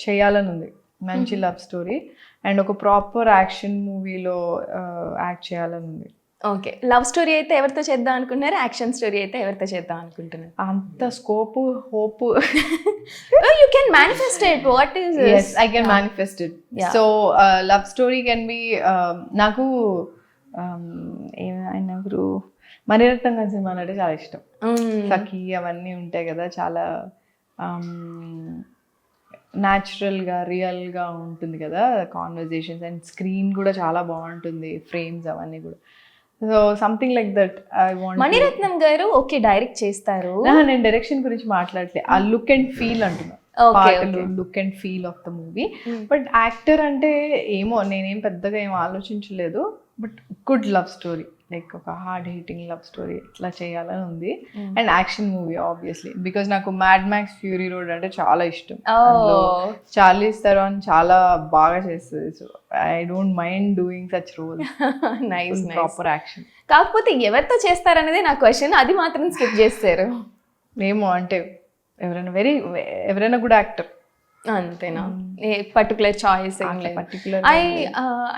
చేయాలని ఉంది, మంచి లవ్ స్టోరీ అండ్ ఒక ప్రాపర్ యాక్షన్ మూవీలో యాక్ట్ చేయాలని ఉంది. ఓకే, లవ్ స్టోరీ అయితే ఎవరితో చేద్దాం అనుకుంటున్నారు, యాక్షన్ స్టోరీ అయితే ఎవరితో చేద్దాం అనుకుంటున్నారు? అంత scope hope you can manifest it. What is yes I can manifest it. So love story can be నాకు ఏమైనా మణిరత్నం గారి సినిమాలు అంటే చాలా ఇష్టం. సఖి అవన్నీ ఉంటాయి కదా, చాలా న్యాచురల్గా రియల్గా ఉంటుంది కదా కాన్వర్జేషన్స్, అండ్ స్క్రీన్ కూడా చాలా బాగుంటుంది, ఫ్రేమ్స్ అవన్నీ కూడా. So something like that I want. Mani Ratnam garu okay direct చేస్తారు. నేను డైరెక్షన్ గురించి మాట్లాడలే, ఆ లుక్ అండ్ ఫీల్ అంటున్నా, పాటలు, look and feel of the movie. But actor అంటే ఏమో నేనేం పెద్దగా ఏం ఆలోచించలేదు, but good love story, like ఒక హార్డ్ హిట్టింగ్ లవ్ స్టోరీ ఇట్లా చేయాలని ఉంది. And action movie obviously, because నాకు మ్యాడ్ మ్యాక్స్ ఫ్యూరీ రోడ్ అంటే చాలా ఇష్టం. చార్లీస్ థెరాన్ చాలా బాగా చేస్తుంది, so I don't mind doing such role. Nice, proper action. కాకపోతే ఎవరితో చేస్తారనేది నా క్వశ్చన్, అది మాత్రం స్కిప్ చేస్తారు. ఏమో అంటే ఎవరైనా గుడ్ యాక్టర్ అంతేనా? Particular choice particular.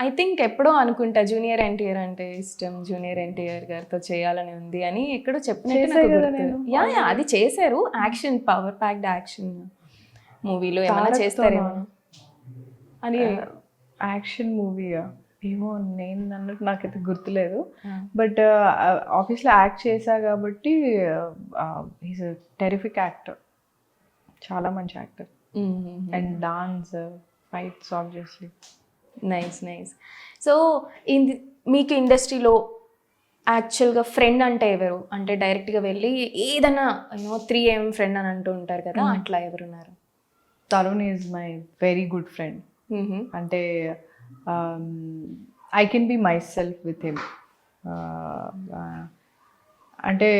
I think ఎప్పుడో అనుకుంటా జూనియర్ ఎన్టీఆర్ అంటే ఇష్టం, జూనియర్ ఎన్టీఆర్ గారితో చేయాలని ఉంది అని ఎక్కడో చెప్పినట్టు. యా అది చేశారు, యాక్షన్ పవర్ ప్యాక్డ్ యాక్షన్ మూవీలో ఏమైనా చేస్తారేమో అని. యాక్షన్ మూవీయా ఏమో నేను అన్నట్టు నాకైతే గుర్తులేదు, బట్ ఆబ్వియస్లీ యాక్ట్ చేశా కాబట్టి ఈజ్ అ టెరిఫిక్ యాక్టర్, చాలా మంచి actor. And dance, fights obviously. Nice nice. So మీకు ఇండస్ట్రీలో యాక్చువల్గా ఫ్రెండ్ అంటే ఎవరు? అంటే డైరెక్ట్గా వెళ్ళి ఏదైనా 3am ఫ్రెండ్ అని అంటూ ఉంటారు కదా, అట్లా ఎవరున్నారు? Tarun is my very good friend. అంటే I can be myself with him. అంటే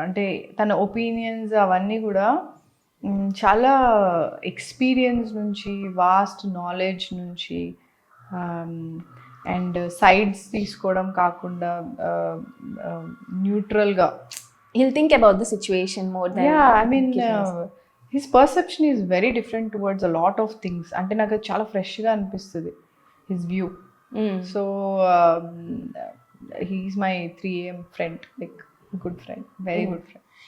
అంటే తన ఒపీనియన్స్ అవన్నీ కూడా చాలా ఎక్స్పీరియన్స్ నుంచి, వాస్ట్ నాలెడ్జ్ నుంచి, అండ్ సైడ్స్ తీసుకోవడం కాకుండా న్యూట్రల్గా he'll think about the situation more than. Yeah, I mean his perception is very different towards a lot of things. అంటే నాకు అది చాలా ఫ్రెష్గా అనిపిస్తుంది his view. So he is my 3am friend, like good friend, very good friend.